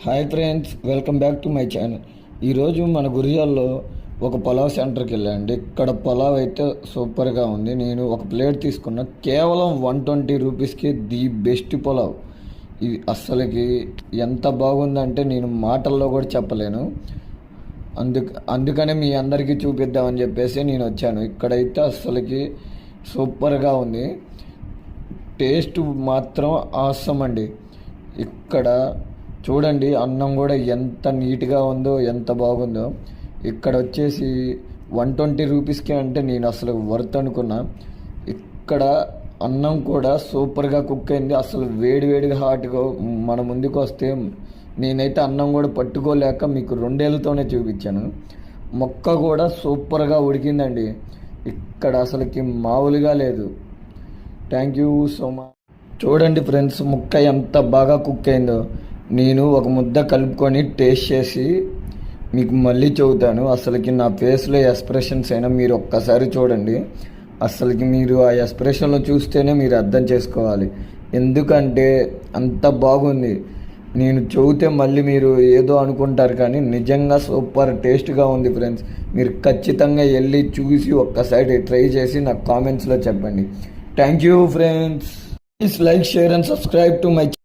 Hi friends, welcome back to my channel. ఈరోజు మన గురిజాల్లో ఒక పలావ్ సెంటర్కి వెళ్ళండి. ఇక్కడ పలావ్ అయితే సూపర్గా ఉంది. నేను ఒక ప్లేట్ తీసుకున్న కేవలం 120 రూపీస్కి ది బెస్ట్ పలావ్. ఇది అస్సలకి ఎంత బాగుందంటే నేను మాటల్లో కూడా చెప్పలేను. అందుకనే మీ అందరికీ చూపిద్దామని చెప్పేసి నేను వచ్చాను. ఇక్కడైతే అస్సలకి సూపర్గా ఉంది. టేస్ట్ మాత్రం ఆసమ్ అండి. ఇక్కడ చూడండి, అన్నం కూడా ఎంత నీట్గా ఉందో, ఎంత బాగుందో. ఇక్కడ వచ్చేసి 120 రూపీస్కే అంటే నేను అసలు వర్త్ అనుకున్నా. ఇక్కడ అన్నం కూడా సూపర్గా కుక్ అయింది. అసలు వేడివేడిగా హాట్గా మన ముందుకు వస్తే నేనైతే అన్నం కూడా పట్టుకోలేక మీకు 2 ఏళ్ళతోనే చూపించాను. మొక్క కూడా సూపర్గా ఉడికిందండి. ఇక్కడ అసలుకి మామూలుగా లేదు. Thank you so much. చూడండి ఫ్రెండ్స్, ముక్క ఎంత బాగా కుక్ అయిందో. నేను ఒక ముద్ద కలుపుకొని టేస్ట్ చేసి మీకు మళ్ళీ చెబుతాను. అసలుకి నా ఫేస్లో ఎక్స్ప్రెషన్స్ అయినా మీరు ఒక్కసారి చూడండి. అసలుకి మీరు ఆ ఎక్స్ప్రెషన్లో చూస్తేనే మీరు అర్థం చేసుకోవాలి. ఎందుకంటే అంత బాగుంది. నేను చెబితే మళ్ళీ మీరు ఏదో అనుకుంటారు, కానీ నిజంగా సూపర్ టేస్ట్గా ఉంది ఫ్రెండ్స్. మీరు ఖచ్చితంగా వెళ్ళి చూసి ఒక్కసారి ట్రై చేసి నాకు కామెంట్స్లో చెప్పండి. Thank you friends. Please like, share and subscribe to my